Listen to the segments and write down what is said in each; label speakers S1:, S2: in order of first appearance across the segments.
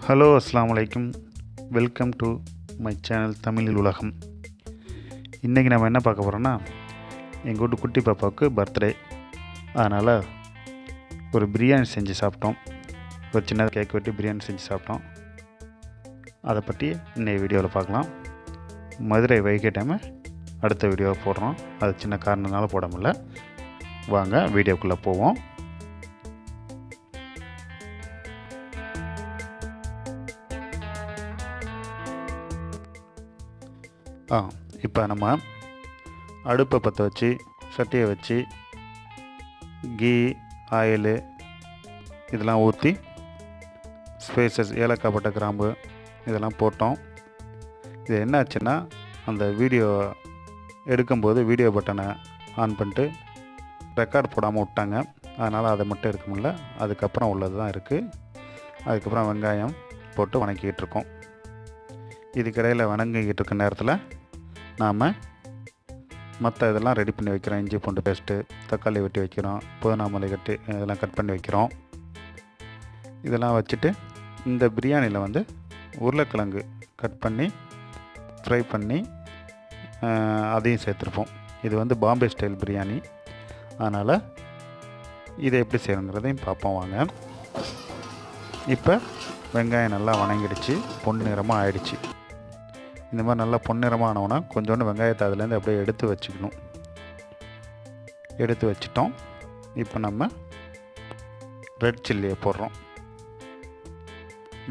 S1: Hello அஸ்ஸலாமு அலைக்கும். Welcome to my channel தமிழில் உலகம். இன்றைக்கி நம்ம என்ன பார்க்க போகிறோன்னா, எங்கள் வீட்டு குட்டி பாப்பாவுக்கு பர்த்டே. அதனால் ஒரு பிரியாணி செஞ்சு சாப்பிட்டோம். ஒரு சின்ன கேக் வெட்டி பிரியாணி செஞ்சு சாப்பிட்டோம். அதை பற்றி இன்றைய வீடியோவில் பார்க்கலாம். மதுரை வைகை டைமு அடுத்த வீடியோவை போடுறோம். அது சின்ன காரணத்தினால போட முடியல. வாங்க வீடியோக்குள்ளே போவோம். இப்போ நம்ம அடுப்பை பற்ற வச்சு சட்டியை வச்சு கீ ஆயிலு இதெல்லாம் ஊற்றி ஸ்பைசஸ் ஏலக்காய் பட்டை கிராம்பு இதெல்லாம் போட்டோம். இது என்ன ஆச்சுன்னா, அந்த வீடியோ எடுக்கும்போது வீடியோ பட்டனை ஆன் பண்ணிட்டு ரெக்கார்ட் போடாமல் விட்டாங்க. அதனால் அதை மட்டும் எடுக்க முடியல. அதுக்கப்புறம் உள்ளது தான் இருக்குது. அதுக்கப்புறம் வெங்காயம் போட்டு வணக்கிக்கிட்டு இருக்கோம். இதுக்கிடையில் வணங்கிக்கிட்டு இருக்க நேரத்தில் நாம் மற்ற இதெல்லாம் ரெடி பண்ணி வைக்கிறோம். இஞ்சி பூண்டு பேஸ்ட்டு, தக்காளி வெட்டி வைக்கிறோம், புதினா மல்லி கட்டி இதெல்லாம் கட் பண்ணி வைக்கிறோம். இதெல்லாம் வச்சுட்டு இந்த பிரியாணியில் வந்து உருளைக்கிழங்கு கட் பண்ணி ஃப்ரை பண்ணி அதையும் சேர்த்துருப்போம். இது வந்து பாம்பே ஸ்டைல் பிரியாணி. அதனால் இதை எப்படி செய்யணுங்கிறதையும் பார்ப்போம் வாங்க. இப்போ வெங்காயம் நல்லா வணங்கிடுச்சு, பொன்னிறமாக ஆயிடுச்சு. இந்த மாதிரி நல்லா பொன்னிறமாக ஆனவுன்னா கொஞ்சோண்டு வெங்காயத்தை அதுலேருந்து அப்படியே எடுத்து வச்சுக்கணும். எடுத்து வச்சிட்டோம். இப்போ நம்ம ரெட் சில்லியை போடுறோம்.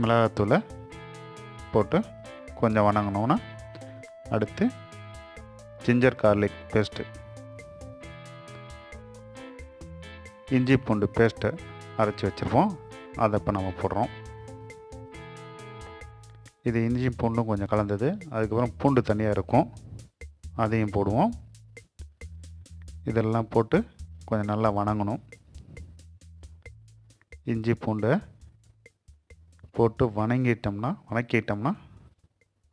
S1: மிளகாத்தூளை போட்டு கொஞ்சம் வணங்கினோன்னா அடுத்து ஜிஞ்சர் கார்லிக் பேஸ்ட்டு, இஞ்சி பூண்டு பேஸ்ட்டை அரைச்சி வச்சுருப்போம். அதை இப்போ நம்ம போடுறோம். இது இஞ்சி பூண்டும் கொஞ்சம் கலந்தது. அதுக்கப்புறம் பூண்டு தனியாக இருக்கும், அதையும் போடுவோம். இதெல்லாம் போட்டு கொஞ்சம் நல்லா வணங்கணும். இஞ்சி பூண்டை போட்டு வணக்கிட்டோம்னா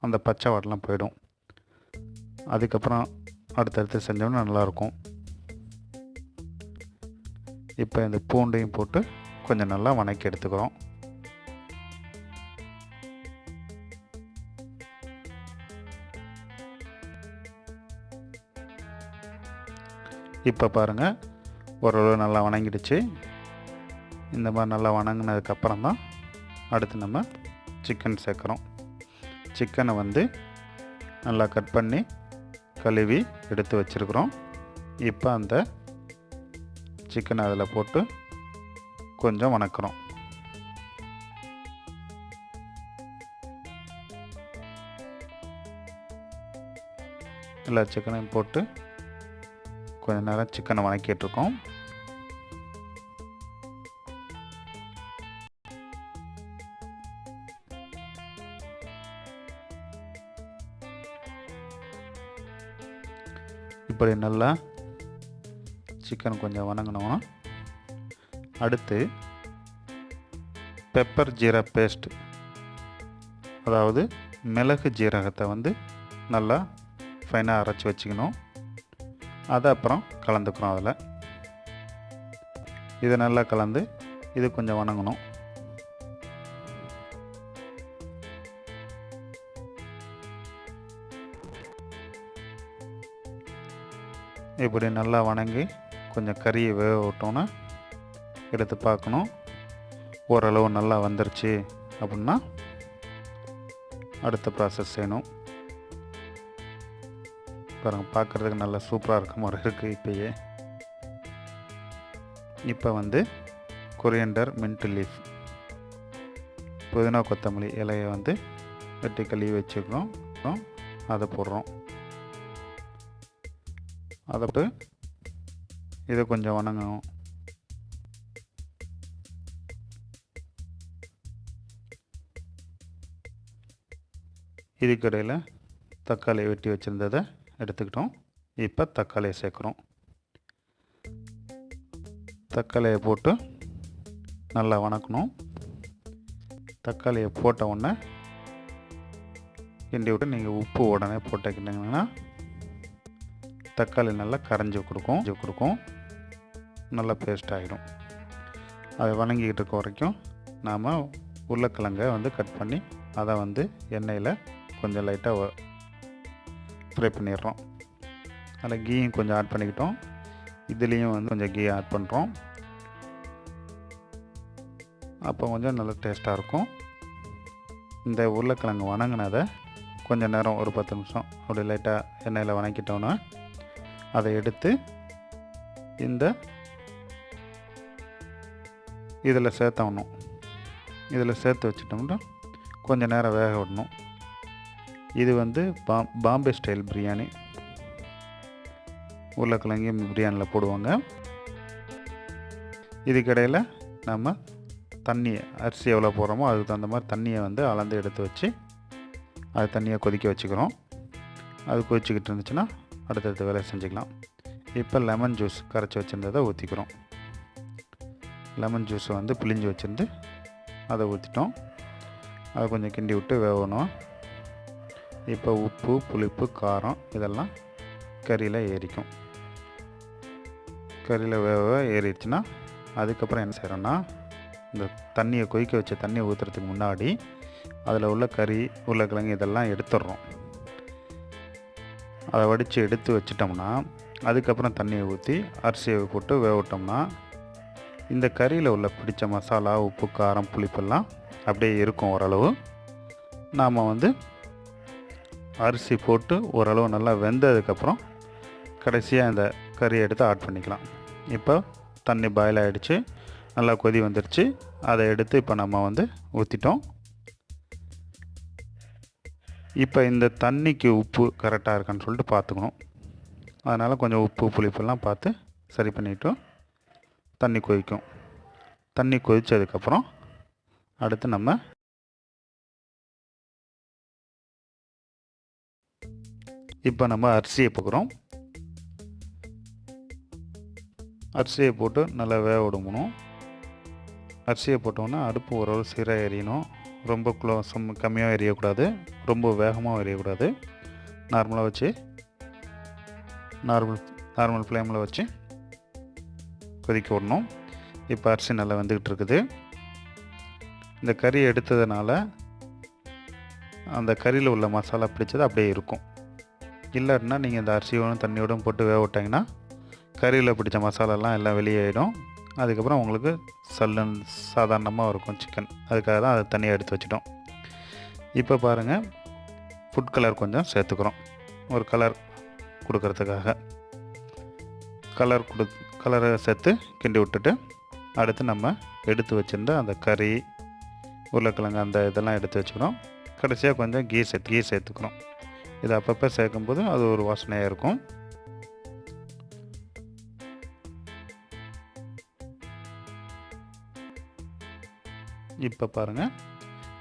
S1: அந்த பச்சை வாடெல்லாம் போயிடும். அதுக்கப்புறம் அடுத்தடுத்து செஞ்சோம்னா நல்லாயிருக்கும். இப்போ இந்த பூண்டையும் போட்டு கொஞ்சம் நல்லா வணக்கி எடுத்துக்கிறோம். இப்போ பாருங்கள், ஓரளவு நல்லா வணங்கிடுச்சு. இந்த மாதிரி நல்லா வணங்கினதுக்கப்புறம் தான் அடுத்து நம்ம சிக்கன் சேர்க்குறோம். சிக்கனை வந்து நல்லா கட் பண்ணி கழுவி எடுத்து வச்சுருக்குறோம். இப்போ அந்த சிக்கனை அதில் போட்டு கொஞ்சம் வணக்கிறோம். எல்லா சிக்கனையும் போட்டு கொஞ்சம் நேரம் சிக்கனை வணக்கிட்டுருக்கோம். இப்படி நல்லா சிக்கன் கொஞ்சம் வணங்கினோன்னா அடுத்து பெப்பர் ஜீரா பேஸ்ட், அதாவது மிளகு ஜீரகத்தை வந்து நல்லா ஃபைனாக அரைச்சி வச்சுக்கணும். அதை அப்புறம் கலந்துக்கிறோம். அதில் இதை நல்லா கலந்து இது கொஞ்சம் வணங்கணும். இப்படி நல்லா வணங்கி கொஞ்சம் கறியை வேக விட்டோன்னா எடுத்து பார்க்கணும். ஓரளவு நல்லா வந்துருச்சு அப்படின்னா அடுத்த ப்ராசஸ் செய்யணும். பாருங்கள், பார்க்குறதுக்கு நல்லா சூப்பராக இருக்க மாதிரி இருக்குது. இப்போயே இப்போ வந்து கொரியண்டர், மின்ட் லீஃப், புதினா கொத்தமல்லி இலையை வந்து வெட்டி கழுவி வச்சுக்கிறோம். அதை போடுறோம். அதை போட்டு இதை கொஞ்சம் வணங்கணும். இதுக்கடையில் தக்காளி வெட்டி வச்சுருந்ததை எடுத்துக்கிட்டோம். இப்போ தக்காளியை சேர்க்குறோம். தக்காளியை போட்டு நல்லா வணக்கணும். தக்காளியை போட்ட உடனே கிண்டி விட்டு நீங்கள் உப்பு உடனே போட்டுக்கிட்டிங்கன்னா தக்காளி நல்லா கரைஞ்சி கொடுக்கும். நல்லா பேஸ்ட் ஆகிடும். அதை வணங்கிக்கிட்டு இருக்க வரைக்கும் நாம் உருளைக்கிழங்கை வந்து கட் பண்ணி அதை வந்து எண்ணெயில் கொஞ்சம் லைட்டாக ஃப்ரை பண்ணிடுறோம். அதில் கீயும் கொஞ்சம் ஆட் பண்ணிக்கிட்டோம். இதுலேயும் வந்து கொஞ்சம் கீ ஆட் பண்ணுறோம். அப்போ கொஞ்சம் நல்லா டேஸ்ட்டாக இருக்கும். இந்த உருளைக்கிழங்கு வணங்கினதை கொஞ்சம் நேரம் ஒரு 10 நிமிஷம் அப்படி லைட்டாக எண்ணெயில் வணக்கிட்டோன்னா அதை எடுத்து இந்த இதில் சேர்த்தணும். இதில் சேர்த்து வச்சிட்டோம்னா கொஞ்சம் நேரம் வேக விடணும். இது வந்து பாம்பே ஸ்டைல் பிரியாணி. உருளைக்கிழங்கு பிரியாணியில் போடுவாங்க. இதுக்கிடையில் நம்ம தண்ணி அரிசி எவ்வளோ போடுறோமோ அதுக்கு தகுந்த மாதிரி தண்ணியை வந்து அளந்து எடுத்து வச்சு அது தண்ணியை கொதிக்க வச்சுக்கிறோம். அது கொதிச்சிக்கிட்டு இருந்துச்சுன்னா அடுத்தடுத்த வேலை செஞ்சுக்கலாம். இப்போ லெமன் ஜூஸ் கரைச்சி வச்சுருந்ததை ஊற்றிக்கிறோம். லெமன் ஜூஸை வந்து பிழிஞ்சு வச்சுருந்து அதை ஊற்றிட்டோம். அதை கொஞ்சம் கிண்டி விட்டு வேகணும். இப்போ உப்பு, புளிப்பு, காரம் இதெல்லாம் கறியில் ஏறிக்கும். கறியில் வேக ஏறிடுச்சுன்னா அதுக்கப்புறம் என்ன செய்கிறோன்னா, இந்த தண்ணியை கொதிக்க வச்ச தண்ணியை ஊற்றுறதுக்கு முன்னாடி அதில் உள்ள கறி, உருளைக்கிழங்கு இதெல்லாம் எடுத்துடுறோம். அதை வடித்து எடுத்து வச்சிட்டோம்னா அதுக்கப்புறம் தண்ணியை ஊற்றி அரிசியை போட்டு வேக விட்டோம்னா இந்த கறியில் உள்ள பிடிச்ச மசாலா, உப்பு, காரம், புளிப்பெல்லாம் அப்படியே இருக்கும். ஓரளவு நாம் வந்து அரிசி போட்டு ஓரளவு நல்லா வெந்ததுக்கப்புறம் கடைசியாக இந்த கறியை எடுத்து ஆட் பண்ணிக்கலாம். இப்போ தண்ணி பாயில் ஆகிடுச்சு, நல்லா கொதி வந்துடுச்சு. அதை எடுத்து இப்போ நம்ம வந்து ஊற்றிட்டோம். இப்போ இந்த தண்ணிக்கு உப்பு கரெக்டாக இருக்கான்னு சொல்லிட்டு பார்த்துக்கணும். அதனால் கொஞ்சம் உப்பு, புளிப்பெல்லாம் பார்த்து சரி பண்ணிவிட்டு தண்ணி கொதிக்கும். தண்ணி கொதித்ததுக்கப்புறம் அடுத்து நம்ம இப்போ அரிசியை போக்குறோம். அரிசியை போட்டு நல்லா வேக விடணும். அரிசியை போட்டோன்னா அடுப்பு ஓரளவு சீராக எரியணும். ரொம்ப கம்மியாக எரியக்கூடாது, ரொம்ப வேகமாக எரியக்கூடாது. நார்மலாக வச்சு நார்மல் ஃப்ளேமில் வச்சு கொதிக்க விடணும். இப்போ அரிசி நல்லா வெந்துக்கிட்டு இருக்குது. இந்த கறி எடுத்ததுனால அந்த கறியில் உள்ள மசாலா பிடிச்சது அப்படியே இருக்கும். இல்லைன்னா நீங்கள் இந்த அரிசியோடும் தண்ணியோடும் போட்டு வேக விட்டிங்கன்னா கறியில் பிடிச்ச மசாலாலாம் எல்லாம் வெளியேறிடும். அதுக்கப்புறம் உங்களுக்கு சாதாரணமாக இருக்கும் சிக்கன். அதுக்காக தான் அதை தனியாக எடுத்து வச்சிட்டோம். இப்போ பாருங்கள், ஃபுட் கலர் கொஞ்சம் சேர்த்துக்கிறோம். ஒரு கலர் கொடுக்கறதுக்காக கலரை சேர்த்து கிண்டி விட்டுட்டு அடுத்து நம்ம எடுத்து வச்சுருந்த அந்த கறி, உருளைக்கிழங்கு அந்த இதெல்லாம் எடுத்து வச்சுக்கிறோம். கடைசியாக கொஞ்சம் கீ சேர்த்துக்கிறோம். இது அப்பப்போ சேர்க்கும்போது அது ஒரு வாசனையாக இருக்கும். இப்போ பாருங்கள்,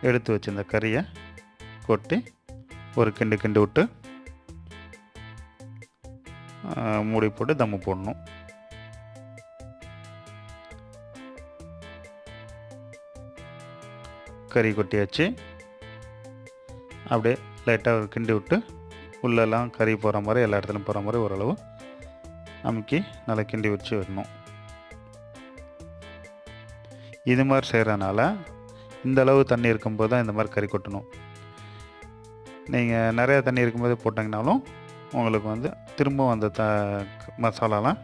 S1: எடுத்து வச்சிருந்த கறியை கொட்டி ஒரு கிண்டு விட்டு மூடி போட்டு தம்மு போடணும். கறி கொட்டியாச்சு. அப்படியே லைட்டாக கிண்டி விட்டு உள்ளெல்லாம் கறி போகிற மாதிரி எல்லா இடத்துலையும் போகிற மாதிரி ஓரளவு அமுக்கி நல்லா கிண்டி வச்சு வரணும். இது மாதிரி செய்கிறனால இந்த அளவு தண்ணி இருக்கும்போது தான் இந்த மாதிரி கறி கொட்டணும். நீங்கள் நிறையா தண்ணி இருக்கும்போது போட்டிங்கனாலும் உங்களுக்கு வந்து திரும்பவும் அந்த மசாலாலாம்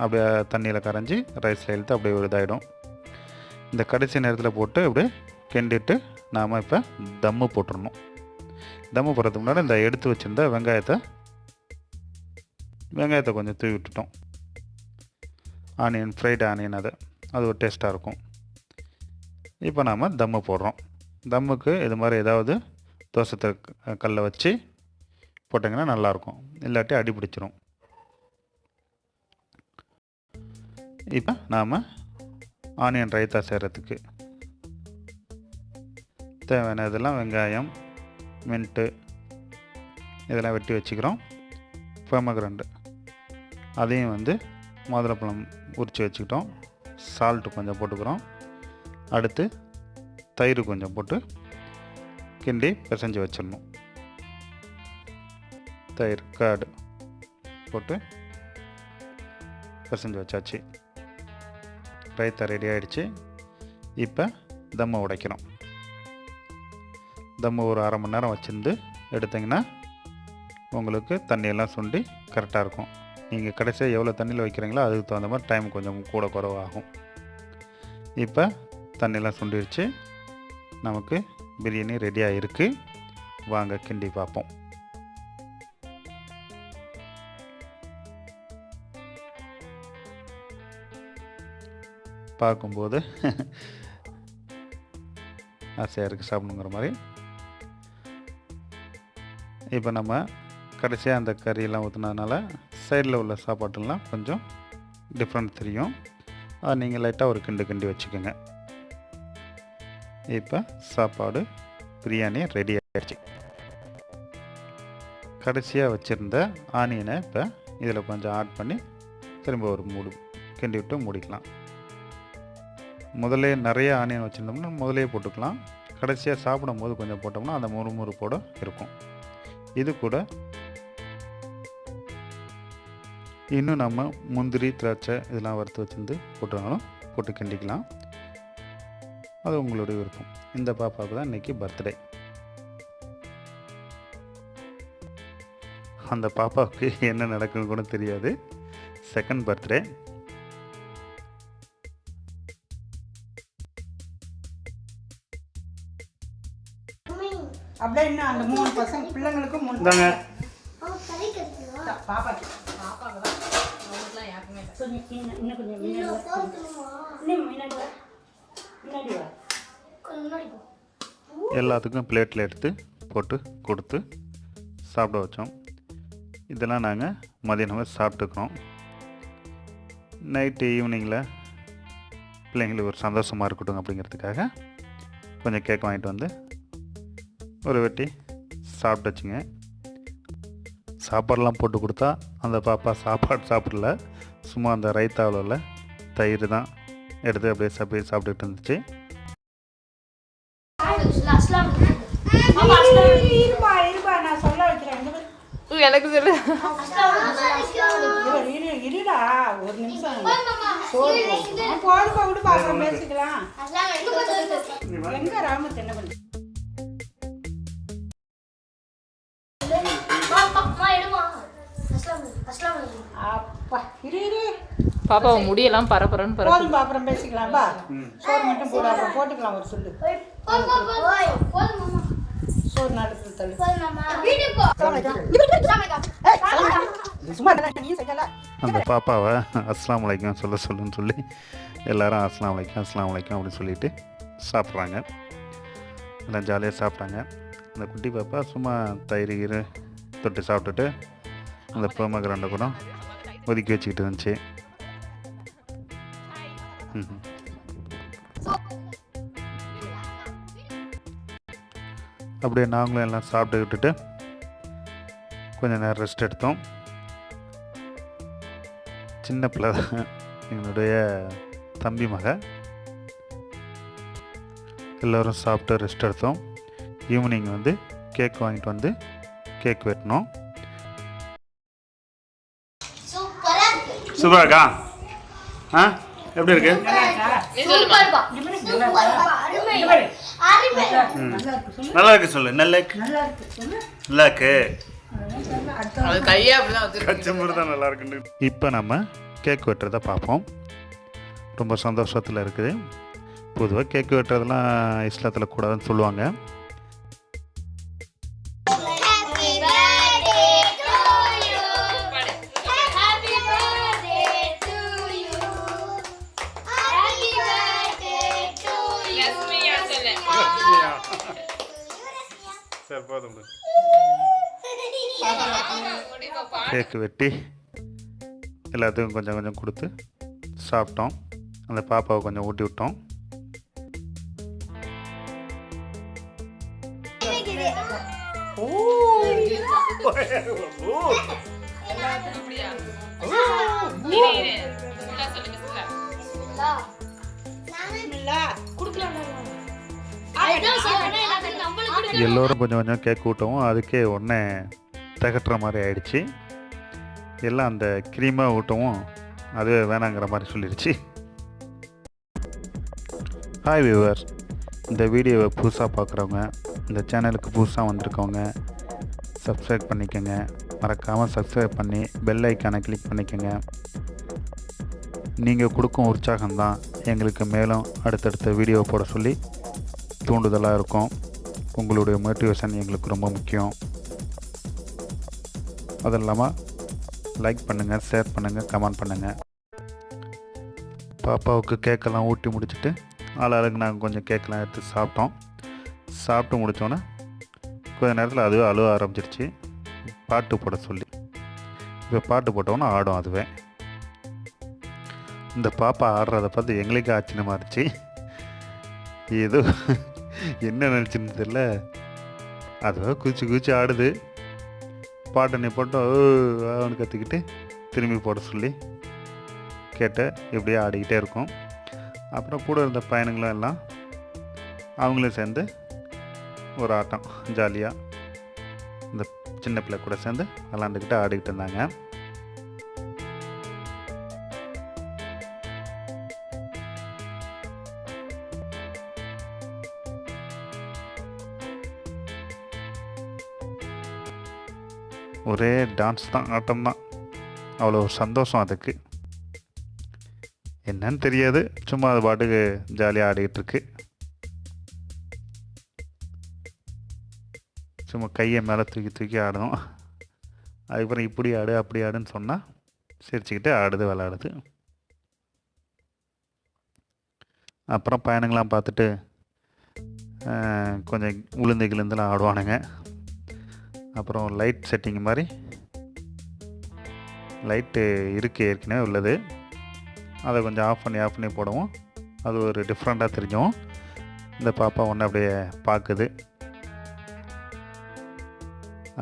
S1: அப்படியே தண்ணியில் கரைஞ்சி ரைஸில் இழுத்து அப்படியே ஒரு இதாகிடும். இந்த கடைசி நேரத்தில் போட்டு அப்படியே கிண்டிட்டு நாம் இப்போ தம்மு போட்டுடணும். தம்மு போடுறதுக்கு முன்னாடி இந்த எடுத்து வச்சுருந்த வெங்காயத்தை கொஞ்சம் தூவி விட்டுட்டோம். ஃப்ரைடு ஆனியன் அது ஒரு டேஸ்ட்டாக இருக்கும். இப்போ நாம் தம்மு போடுறோம். தம்முக்கு இது மாதிரி ஏதாவது தோசை கல்லை வச்சு போட்டிங்கன்னா நல்லாயிருக்கும், இல்லாட்டி அடி பிடிச்சிரும். இப்போ நாம் ஆனியன் ரைத்தா செய்கிறதுக்கு தேவையான இதெல்லாம் வெங்காயம், மின்ட்டு இதெல்லாம் வெட்டி வச்சுக்கிறோம். பொமக்ரண்ட் அதையும் வந்து மாதுளப்பழம் உரித்து வச்சுக்கிட்டோம். சால்ட்டு கொஞ்சம் போட்டுக்கிறோம். அடுத்து தயிர் கொஞ்சம் போட்டு கிண்டி பிசைஞ்சு வச்சிடணும். தயிர் கர்டு போட்டு பிசைஞ்சு வச்சாச்சு. ரைத்தா ரெடி ஆகிடுச்சு. இப்போ தம்மை உடைக்கிறோம். தம் ஒரு அரை மணி நேரம் வச்சுருந்து எடுத்திங்கன்னா உங்களுக்கு தண்ணியெல்லாம் சுண்டி கரெக்டாக இருக்கும். நீங்கள் கடைசியாக எவ்வளோ தண்ணியில் வைக்கிறீங்களோ அதுக்கு தகுந்த மாதிரி டைம் கொஞ்சம் கூட குறைவாகும். இப்போ தண்ணியெல்லாம் சுண்டிடுச்சு, நமக்கு பிரியாணி ரெடியாக இருக்குது. வாங்க கிண்டி பார்ப்போம். பார்க்கும்போது ஆசையாக இருக்குது சாப்பிடுங்கிற மாதிரி. இப்போ நம்ம கடைசியாக அந்த கறியெல்லாம் ஊற்றுனதுனால சைடில் உள்ள சாப்பாட்டெல்லாம் கொஞ்சம் டிஃப்ரெண்ட் தெரியும். அதை நீங்கள் லைட்டாக ஒரு கிண்டி வச்சுக்கோங்க. இப்போ சாப்பாடு பிரியாணி ரெடி ஆகிடுச்சு. கடைசியாக வச்சுருந்த ஆனியனை இப்போ இதில் கொஞ்சம் ஆட் பண்ணி திரும்ப ஒரு கிண்டி விட்டு மூடிக்கலாம். முதல்ல நிறைய ஆனியன் வச்சுருந்தோம்னா முதலே போட்டுக்கலாம். கடைசியாக சாப்பிடும்போது கொஞ்சம் போட்டோம்னா அந்த முறுமுறுப்போடு இருக்கும். இது கூட இன்னும் நம்ம முந்திரி திராட்சை இதெல்லாம் வறுத்து வச்சுருந்து போட்டுனாலும் போட்டு கிண்டிக்கலாம். அது உங்களுடைய விருப்பம். இந்த பாப்பாவுக்கு தான் இன்றைக்கி பர்த்டே. அந்த பாப்பாவுக்கு என்ன நடக்குன்னு கூட தெரியாது. Second birthday.
S2: அப்படியே இன்னும் அந்த 3 பசங்க பிள்ளைங்களுக்கும் 3
S1: தாங்க
S2: பாப்பா
S1: எல்லாத்துக்கும் பிளேட்டில் எடுத்து போட்டு கொடுத்து சாப்பிட வச்சோம். இதெல்லாம் நாங்கள் மதியானமாக சாப்பிட்டுக்கிறோம். நைட்டு ஈவினிங்கில் பிள்ளைங்களுக்கு ஒரு சந்தோஷமாக இருக்கட்டும் அப்படிங்கிறதுக்காக கொஞ்சம் கேக் வாங்கிட்டு வந்து ஒரு வெட்டி சாப்பிட்டுச்சுங்க. சாப்பாடெலாம் போட்டு கொடுத்தா அந்த பாப்பா சாப்பாடு சாப்பிடல, சும்மா அந்த ரைத்தாவில் உள்ள தயிர் தான் எடுத்து அப்படியே சாப்பிட்டுட்டு இருந்துச்சு.
S2: நான் சொல்ல வைக்கிறேன்.
S3: எனக்கு சொல்லு.
S2: இருடா ஒரு நிமிஷம். போதுப்பா விடு பாப்பா பேசிக்கலாம். எங்க ராமத்து என்ன பண்ணு?
S3: பாப்பா முடியெல்லாம் பரபரன்னு
S2: போதும் அப்புறம் பேசிக்கலாம். பா சோறு மட்டும் போட அப்புறம் போட்டுக்கலாம். ஒரு சொல்லு சோறு நாடு தள்ளு.
S1: அந்த பாப்பாவை அஸ்ஸலாமு அலைக்கும் சொல்லுன்னு சொல்லி எல்லாரும் அஸ்ஸலாமு அலைக்கும் அப்படின்னு சொல்லிட்டு சாப்பிட்றாங்க. எல்லாம் ஜாலியாக சாப்பிட்டாங்க. அந்த குட்டி பாப்பா சும்மா தயிர் கீரை தொட்டு சாப்பிட்டுட்டு அந்த பொமக்ராண்டை கூட ஒதுக்கி வச்சுக்கிட்டு இருந்துச்சு. அப்படியே நாங்களும் எல்லாம் சாப்பிட்டு விட்டுட்டு கொஞ்சம் நேரம் ரெஸ்ட் எடுத்தோம். சின்ன பிள்ளை தான் எங்களுடைய தம்பி மக. எல்லோரும் சாப்பிட்டு ரெஸ்ட் எடுத்தோம். ஈவினிங் வந்து கேக் வாங்கிட்டு வந்து கேக் வெட்டினோம். சூப்பராக இருக்கா? ஆ எப்படி இருக்கு? நல்லா இருக்கு சொல்லு. நல்லா இருக்கு. நல்லா இருக்கு. இப்போ நம்ம கேக் வெட்டுறதை பார்ப்போம். ரொம்ப சந்தோஷத்தில் இருக்குது. பொதுவாக கேக் வெட்டுறதெல்லாம் இஸ்லாத்தில் கூடாதுன்னு சொல்லுவாங்க. கேக்கு வெட்டி எல்லாத்துக்கும் கொஞ்சம் கொஞ்சம் கொடுத்து சாப்பிட்டோம். அந்த பாப்பாவை கொஞ்சம் ஊட்டி விட்டோம். எல்லோரும் கொஞ்சம் கொஞ்சம் கேக் ஊட்டவும் அதுக்கே உடனே திகட்டுற மாதிரி ஆயிடுச்சு. எல்லாம் அந்த க்ரீமாக ஊட்டவும் அது வேணாங்கிற மாதிரி சொல்லிடுச்சு. ஹாய் வியூவர்ஸ், இந்த வீடியோவை புதுசாக பார்க்குறவங்க இந்த சேனலுக்கு புதுசாக வந்திருக்கவங்க சப்ஸ்கிரைப் பண்ணிக்கோங்க. மறக்காமல் சப்ஸ்கிரைப் பண்ணி பெல் ஐக்கானை கிளிக் பண்ணிக்கோங்க. நீங்கள் கொடுக்கும் உற்சாகம்தான் எங்களுக்கு மேலும் அடுத்தடுத்த வீடியோ போட சொல்லி தூண்டுதலாக இருக்கும். உங்களுடைய மோட்டிவேஷன் எங்களுக்கு ரொம்ப முக்கியம். அது இல்லாமல் லைக் பண்ணுங்கள், ஷேர் பண்ணுங்கள், கமெண்ட் பண்ணுங்கள். பாப்பாவுக்கு கேக்கெல்லாம் ஊட்டி முடிச்சுட்டு ஆளாளுக்கு நாங்கள் கொஞ்சம் கேக்கெல்லாம் எடுத்து சாப்பிட்டோம். சாப்பிட்டு முடித்தோன்னே கொஞ்சம் நேரத்தில் அதுவே அழுவ ஆரம்பிச்சிருச்சு, பாட்டு போட சொல்லி. இப்போ பாட்டு போட்டோன்னே ஆடும் அதுவே. இந்த பாப்பா ஆடுறத பார்த்து எங்களுக்கே ஆச்சரியமாக இருந்துச்சு. ஏதோ என்ன நினச்சின்னு தெரியல, அதுவே குச்சி ஆடுது. பாட்டை நீ போட்டோம் அவனு கற்றுக்கிட்டு திரும்பி போட சொல்லி கேட்ட இப்படியே ஆடிக்கிட்டே இருக்கும். அப்புறம் கூட இருந்த பையனுங்களும் எல்லாம் அவங்களும் சேர்ந்து ஒரு ஆட்டம் ஜாலியாக இந்த சின்ன பிள்ளை கூட சேர்ந்து விளாண்டுக்கிட்டு ஆடிக்கிட்டு இருந்தாங்க. ஒரே டான்ஸ் தான், ஆட்டம் தான். அவ்வளோ சந்தோஷம் அதுக்கு. என்னன்னு தெரியாது, சும்மா அது பாட்டுக்கு ஜாலியாக ஆடிக்கிட்டு இருக்கு. சும்மா கையை மேலே தூக்கி ஆடணும். அதுக்கப்புறம் இப்படி ஆடு அப்படி ஆடுன்னு சொன்னால் சிரிச்சுக்கிட்டு ஆடுது, விளாடுது. அப்புறம் பையனுங்களாம் பார்த்துட்டு கொஞ்சம் கிழுந்துலாம் ஆடுவானுங்க. அப்புறம் லைட் செட்டிங் மாதிரி லைட்டு இருக்குது ஏற்கனவே உள்ளது, அதை கொஞ்சம் ஆஃப் பண்ணி போடவும் அது ஒரு டிஃப்ரெண்ட்டாக தெரிஞ்சவும் இந்த பாப்பா ஒன்று அப்படியே பார்க்குது.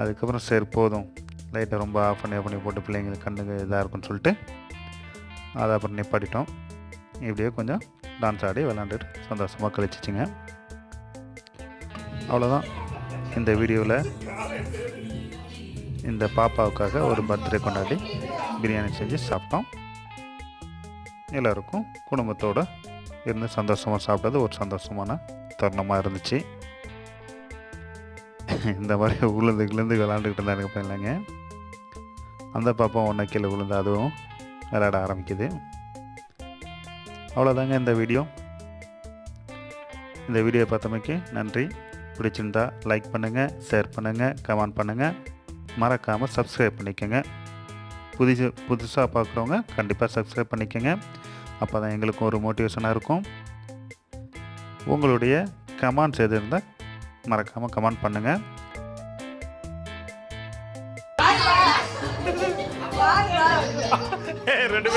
S1: அதுக்கப்புறம் சரி போதும், லைட்டை ரொம்ப ஆஃப் பண்ணி போட்டு பிள்ளைங்களுக்கு கண்ணுக்கு இதாக இருக்குன்னு சொல்லிட்டு அதை அப்புறம் நிப்பாட்டிட்டோம். இப்படியே கொஞ்சம் டான்ஸ் ஆடி விளாண்டுட்டு சந்தோஷமாக கழிச்சிச்சிங்க. அவ்வளோதான். இந்த வீடியோவில் இந்த பாப்பாவுக்காக ஒரு பர்த்டே கொண்டாடி பிரியாணி செஞ்சு சாப்பிட்டோம். எல்லோருக்கும் குடும்பத்தோடு இருந்து சந்தோஷமாக சாப்பிட்டது ஒரு சந்தோஷமான தருணமாக இருந்துச்சு. இந்த மாதிரி விழுந்து விளாண்டுக்கிட்டு இருந்தாங்க பையன்லாங்க. அந்த பாப்பா ஒன்றை கீழே விழுந்து அதுவும் விளையாட ஆரம்பிக்குது. அவ்வளோதாங்க இந்த வீடியோ. இந்த வீடியோ பார்த்தமைக்கு நன்றி. பிடிச்சிருந்தா லைக் பண்ணுங்கள், ஷேர் பண்ணுங்கள், கமெண்ட் பண்ணுங்கள். மறக்காமல் சப்ஸ்கிரைப் பண்ணிக்கோங்க. புதுசாக பார்க்குறவங்க கண்டிப்பாக சப்ஸ்கிரைப் பண்ணிக்கோங்க. அப்போ தான் எங்களுக்கும் ஒரு மோட்டிவேஷனாக இருக்கும். உங்களுடைய கமெண்ட்ஸ் எது இருந்தால் மறக்காமல் கமெண்ட் பண்ணுங்கள்.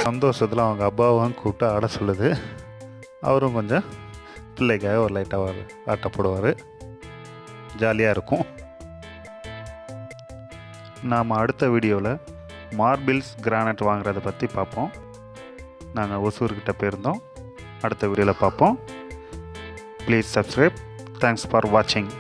S1: சந்தோஷத்தில் அவங்க அப்பாவும் கூப்பிட்டு ஆட சொல்லுது. அவரும் கொஞ்சம் பிள்ளைக்காக ஒரு லைட்டாக ஆட்டப்படுவார், ஜாலியாக இருக்கும். நாம் அடுத்த வீடியோவில் மார்பிள்ஸ் கிரானைட் வாங்குறத பற்றி பார்ப்போம். நாங்கள் ஒசூர்கிட்ட போயிருந்தோம். அடுத்த வீடியோவில் பார்ப்போம். Please subscribe. தேங்க்ஸ் ஃபார் வாட்சிங்.